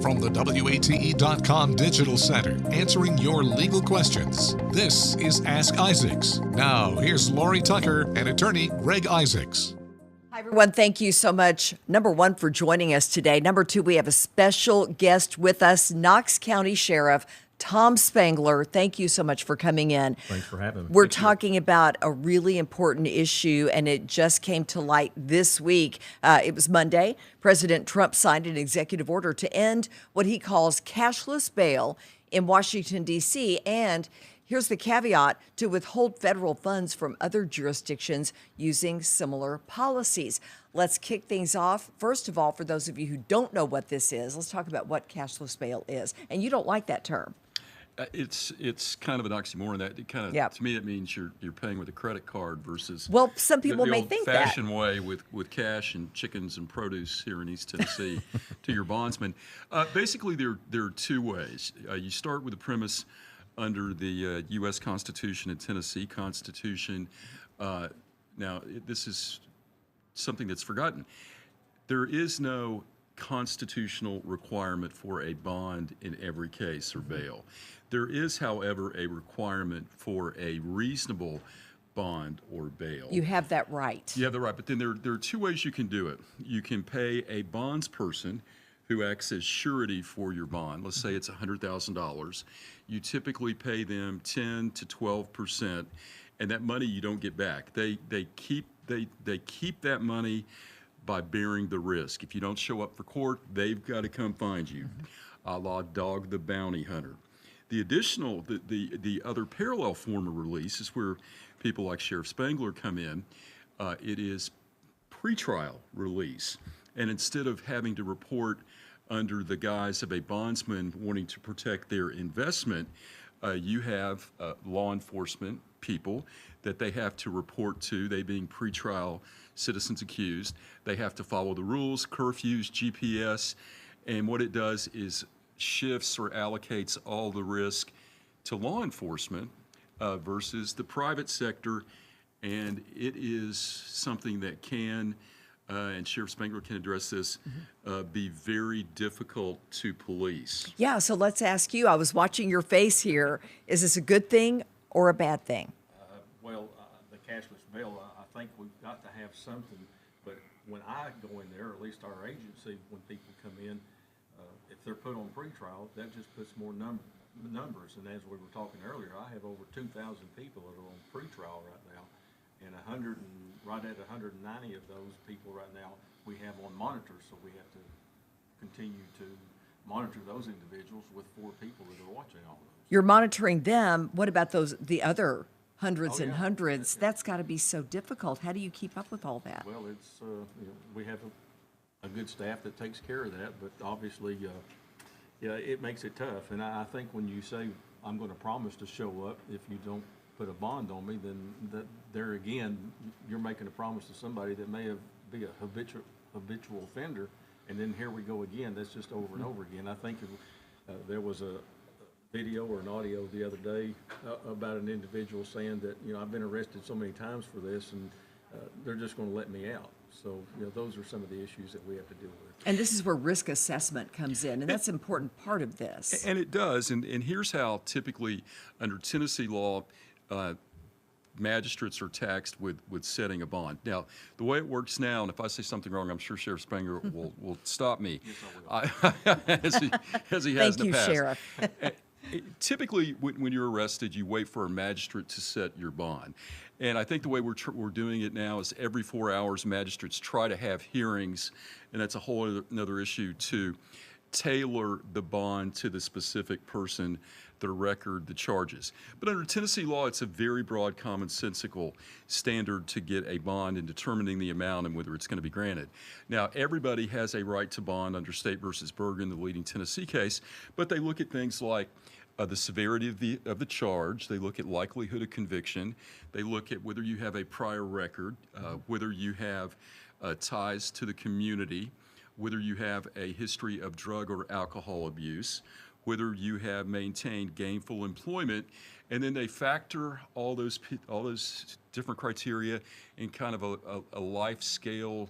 From the WATE.com Digital Center, answering your legal questions, this is Ask Isaacs. Now, here's Lori Tucker and attorney Greg Isaacs. Hi, everyone. Thank you so much, number one, for joining us today. Number two, we have a special guest with us, Knox County Sheriff Tom Spangler. Thank you so much for coming in. Thanks for having me. We're talking about a really important issue, and it just came to light this week. It was Monday. President Trump signed an executive order to end what he calls cashless bail in Washington, D.C., and here's the caveat: to withhold federal funds from other jurisdictions using similar policies. Let's kick things off. First of all, for those of you who don't know what this is, let's talk about what cashless bail is. And you don't like that term. It's kind of an oxymoron. That it kind of To me, it means you're paying with a credit card versus some people the may think that old-fashioned way with cash and chickens and produce here in East Tennessee to your bondsman. Basically, there are two ways. You start with the premise under the U.S. Constitution and Tennessee Constitution. This is something that's forgotten. There is no constitutional requirement for a bond in every case or bail. There is, however, a requirement for a reasonable bond or bail. you have that right. You have the right, but then there are two ways you can do it. You can pay a bondsperson who acts as surety for your bond. Let's say it's $100,000. You typically pay them 10 to 12%, and that money you don't get back. They keep that money by bearing the risk. If you don't show up for court, they've got to come find you, a la Dog the Bounty Hunter. The other parallel form of release is where people like Sheriff Spangler come in. It is pretrial release. And instead of having to report under the guise of a bondsman wanting to protect their investment, you have law enforcement people that they have to report to, they being pretrial citizens accused. They have to follow the rules, curfews, GPS, and what it does is shifts or allocates all the risk to law enforcement versus the private sector, and it is something that can, and Sheriff Spangler can address this, be very difficult to police. Yeah, so let's ask you, I was watching your face here. Is this a good thing or a bad thing? The cashless bail, I think we've got to have something, but when I go in there, or at least our agency, when people come in, if they're put on pretrial, that just puts more numbers. And as we were talking earlier, I have over 2,000 people that are on pretrial right now, and right at 190 of those people right now we have on monitors. So we have to continue to monitor those individuals with 4 people that are watching all of those. You're monitoring them. What about the other hundreds and hundreds? That's got to be so difficult. How do you keep up with all that? Well, it's we have a good staff that takes care of that, but obviously, it makes it tough. And I think when you say, I'm going to promise to show up if you don't put a bond on me, then there again, you're making a promise to somebody that may be a habitual offender, and then here we go again. That's just over and over again. I think there was a video or an audio the other day about an individual saying that, I've been arrested so many times for this, and they're just going to let me out. So, those are some of the issues that we have to deal with. And this is where risk assessment comes in, and that's an important part of this. And it does. And here's how typically under Tennessee law, magistrates are taxed with setting a bond. Now, the way it works now, and if I say something wrong, I'm sure Sheriff Spangler will stop me. Yes, I will. as he has Thank in you, the past. Sheriff. Typically, when you're arrested, you wait for a magistrate to set your bond. And I think the way we're doing it now is every 4 hours, magistrates try to have hearings, and that's a whole another issue, to tailor the bond to the specific person, the record, the charges. But under Tennessee law, it's a very broad, commonsensical standard to get a bond in determining the amount and whether it's going to be granted. Now, everybody has a right to bond under State versus Bergen, the leading Tennessee case, but they look at things like the severity of the charge. They look at likelihood of conviction. They look at whether you have a prior record, whether you have ties to the community, whether you have a history of drug or alcohol abuse, whether you have maintained gainful employment, and then they factor all those different criteria in kind of a life scale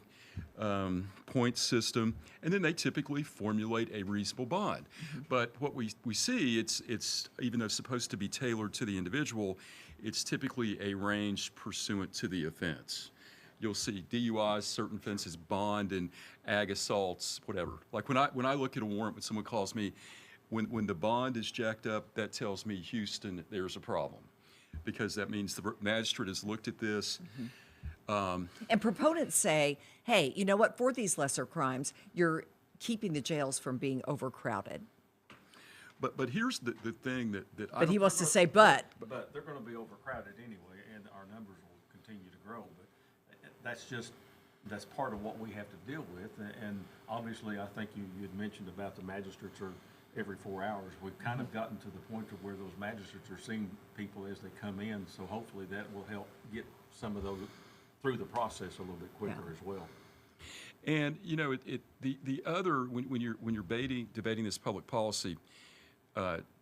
point system, and then they typically formulate a reasonable bond. But what we see, it's even though it's supposed to be tailored to the individual, it's typically a range pursuant to the offense. You'll see DUIs, certain offenses, bond, and ag assaults, whatever. Like when I look at a warrant, when someone calls me, when the bond is jacked up, that tells me, Houston, there's a problem, because that means the magistrate has looked at this. And proponents say, hey, you know what? For these lesser crimes, you're keeping the jails from being overcrowded. But here's the thing that I But he don't- wants to say, but. But they're gonna be overcrowded anyway, and our numbers will continue to grow, but that's part of what we have to deal with, and obviously, I think you had mentioned about the magistrates are every 4 hours. We've kind of gotten to the point of where those magistrates are seeing people as they come in, so hopefully that will help get some of those through the process a little bit quicker as well. And you know, the other when you're debating this public policy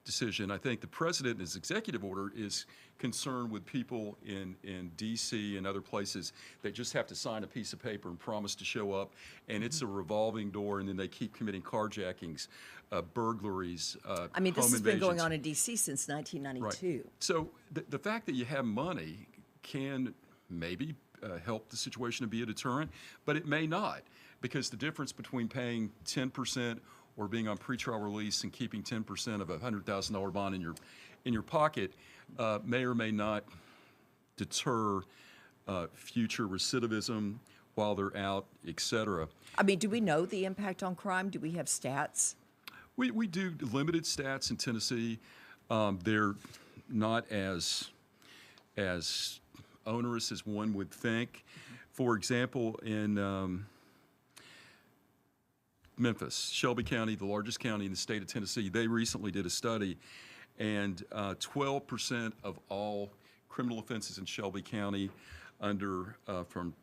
decision, I think the president in his executive order is concerned with people in D.C. and other places that just have to sign a piece of paper and promise to show up, and it's a revolving door, and then they keep committing carjackings, burglaries, I mean, this home has been going invasions. on in D.C. since 1992. Right. So the fact that you have money can maybe help the situation to be a deterrent, but it may not, because the difference between paying 10% or being on pretrial release and keeping 10% of a $100,000 bond in your pocket may or may not deter future recidivism while they're out, et cetera. I mean, do we know the impact on crime? Do we have stats? We do limited stats in Tennessee. They're not as onerous as one would think. For example, in Memphis, Shelby County, the largest county in the state of Tennessee, they recently did a study, and 12% of all criminal offenses in Shelby County from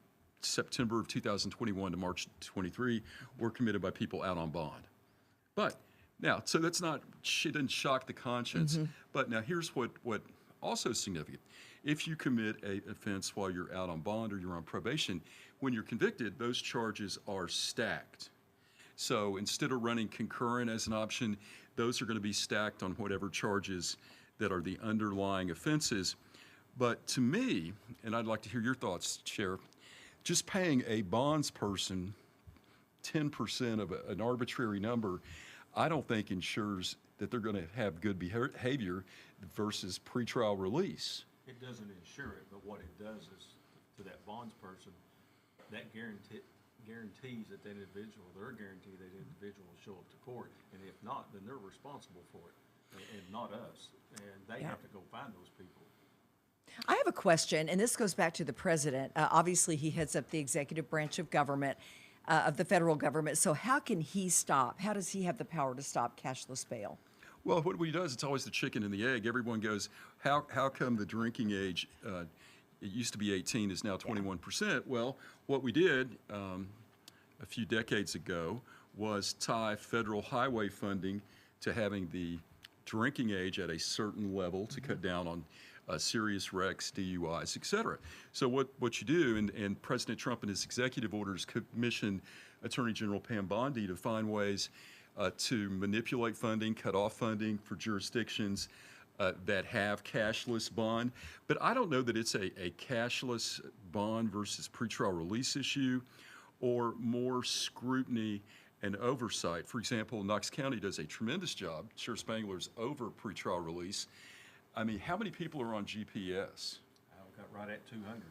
September of 2021 to March 23 were committed by people out on bond. But now, so it doesn't shock the conscience. But now here's what also is significant. If you commit a offense while you're out on bond or you're on probation, when you're convicted, those charges are stacked. So instead of running concurrent as an option, those are going to be stacked on whatever charges that are the underlying offenses. But to me, and I'd like to hear your thoughts, Sheriff, just paying a bondsperson 10% of an arbitrary number, I don't think ensures that they're going to have good behavior versus pretrial release. It doesn't insure it, but what it does is, to that bondsperson, that guarantees that individual, they're guaranteed that individual will show up to court, and if not, then they're responsible for it, and not us, and they have to go find those people. I have a question, and this goes back to the president. Obviously, he heads up the executive branch of government, of the federal government. So how can he stop? How does he have the power to stop cashless bail? Well, what he does, it's always the chicken and the egg. Everyone goes, how come the drinking age, it used to be 18, is now 21%? Well, what we did a few decades ago was tie federal highway funding to having the drinking age at a certain level to cut down on serious wrecks, DUIs, et cetera. So what you do, and President Trump in his executive orders commissioned Attorney General Pam Bondi to find ways to manipulate funding, cut off funding for jurisdictions that have cashless bond. But I don't know that it's a cashless bond versus pretrial release issue, or more scrutiny and oversight. For example, Knox County does a tremendous job. Sheriff Spangler's over pretrial release. I mean, how many people are on GPS? I got right at 200.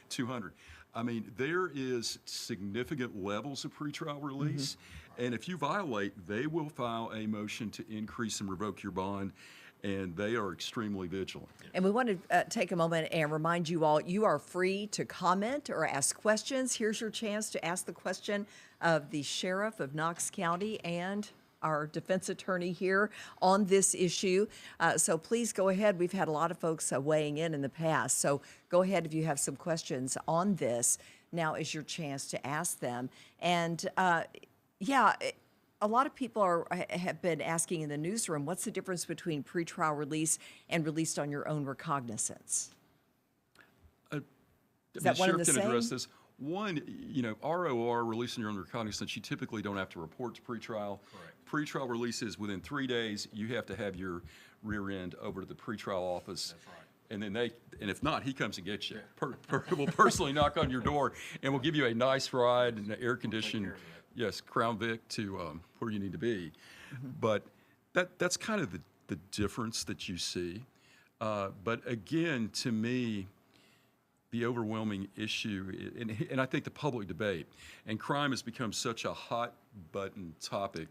200. I mean, there is significant levels of pretrial release, and if you violate, they will file a motion to increase and revoke your bond, and they are extremely vigilant. And we want to take a moment and remind you all, you are free to comment or ask questions. Here's your chance to ask the question of the sheriff of Knox County and our defense attorney here on this issue. So please go ahead. We've had a lot of folks weighing in the past. So go ahead if you have some questions on this. Now is your chance to ask them. And a lot of people have been asking in the newsroom, what's the difference between pretrial release and released on your own recognizance? The that one and sheriff the can address same? this. One, ROR, releasing your own recognizance, you typically don't have to report to pretrial. Correct. Pretrial releases within 3 days, you have to have your rear end over to the pretrial office. That's right. And then and if not, he comes and gets you. Will personally knock on your door and will give you a nice ride and an air conditioned, yes, Crown Vic to where you need to be. But that's kind of the difference that you see. But again, to me, the overwhelming issue, and I think the public debate, and crime has become such a hot button topic.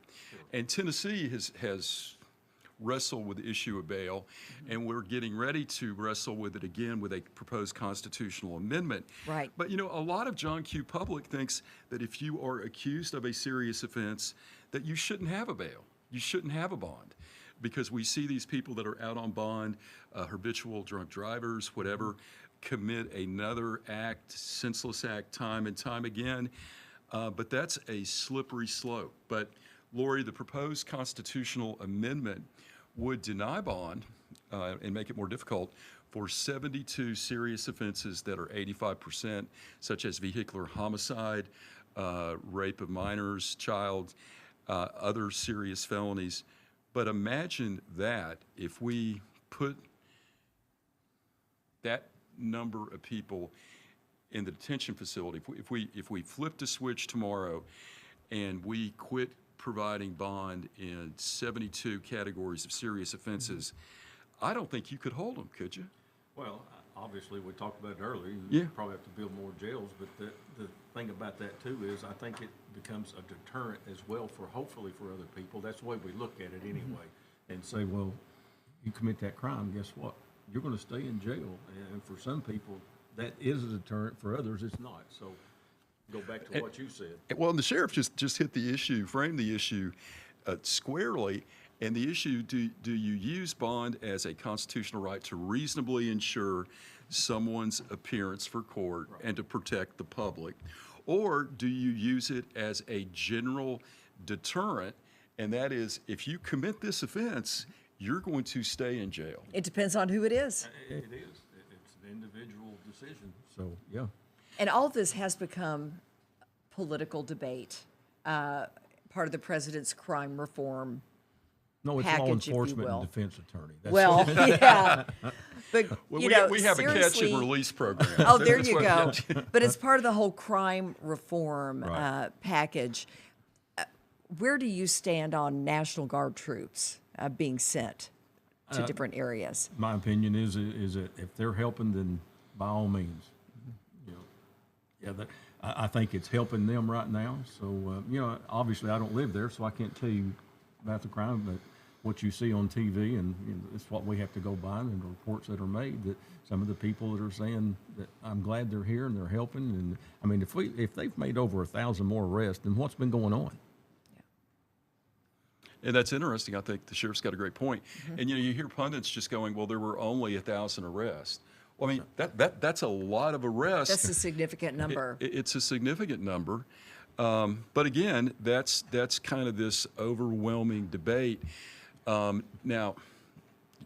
And Tennessee has wrestled with the issue of bail, and we're getting ready to wrestle with it again with a proposed constitutional amendment. Right. But a lot of John Q. public thinks that if you are accused of a serious offense, that you shouldn't have a bail. You shouldn't have a bond. Because we see these people that are out on bond, habitual drunk drivers, whatever, commit another act, senseless act, time and time again. But that's a slippery slope. But Lori, the proposed constitutional amendment would deny bond and make it more difficult for 72 serious offenses that are 85%, such as vehicular homicide, rape of minors, child, other serious felonies. But imagine that if we put that number of people in the detention facility, if we flipped a switch tomorrow and we quit providing bond in 72 categories of serious offenses, I don't think you could hold them, could you? Well, obviously, we talked about it earlier. Yeah. You probably have to build more jails, but the thing about that too is I think it becomes a deterrent as well hopefully for other people. That's the way we look at it anyway, and say, well, you commit that crime, guess what? You're going to stay in jail, and for some people, that is a deterrent. For others, it's not. So, go back to what you said. Well, and the sheriff just hit the issue, framed the issue squarely. And the issue, do you use bond as a constitutional right to reasonably ensure someone's appearance for court and to protect the public? Or do you use it as a general deterrent, and that is, if you commit this offense, you're going to stay in jail? It depends on who it is. It is. It's an individual decision. So, yeah. And all of this has become political debate, part of the president's crime reform. No, it's law package, if you enforcement will. and defense attorney. That's Well, yeah. But, Well, we have a catch and seriously- release program. Oh, there That's you what- go. But it's part of the whole crime reform Right. package. Where do you stand on National Guard troops being sent to different areas? My opinion is that if they're helping, then by all means, I think it's helping them right now. So obviously I don't live there, so I can't tell you about the crime, but what you see on TV, and it's what we have to go by, and the reports that are made, that some of the people that are saying that I'm glad they're here and they're helping, and I mean, if they've made over 1,000 more arrests, then what's been going on? And that's interesting. I think the sheriff's got a great point. And you hear pundits just going, well, there were only 1,000 arrests. Well, I mean, that's a lot of arrests. That's a significant number. It's a significant number. But again, that's kind of this overwhelming debate. Now,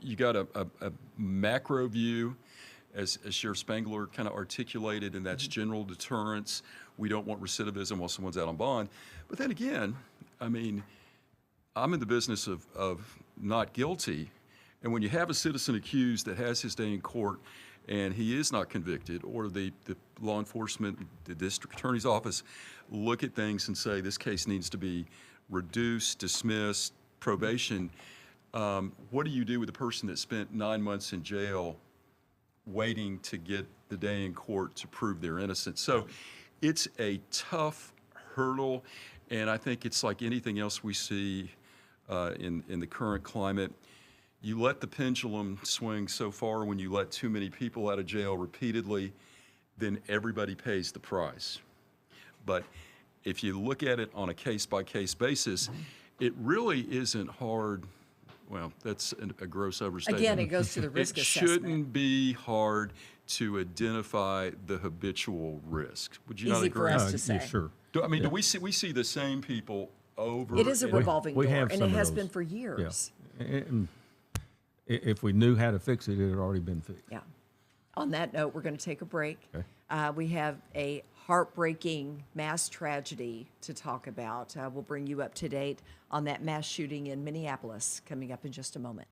you got a macro view, as Sheriff Spangler kind of articulated, and that's general deterrence. We don't want recidivism while someone's out on bond. But then again, I mean, I'm in the business of not guilty. And when you have a citizen accused that has his day in court and he is not convicted, or the law enforcement, the district attorney's office look at things and say this case needs to be reduced, dismissed, probation, what do you do with a person that spent 9 months in jail waiting to get the day in court to prove their innocence? So it's a tough hurdle, and I think it's like anything else we see in the current climate. You let the pendulum swing so far when you let too many people out of jail repeatedly, then everybody pays the price. But if you look at it on a case-by-case basis, it really isn't hard. Well, that's a gross overstatement. Again, it goes to the risk It assessment. shouldn't be hard to identify the habitual risk. Would you not Easy for agree? us to say. Yeah, sure. Do we see the same people over? It is a and- revolving we door, have and some it of has those. been for years. Yeah. And if we knew how to fix it, it had already been fixed. Yeah. On that note, we're going to take a break. Okay. We have a heartbreaking mass tragedy to talk about. We'll bring you up to date on that mass shooting in Minneapolis coming up in just a moment.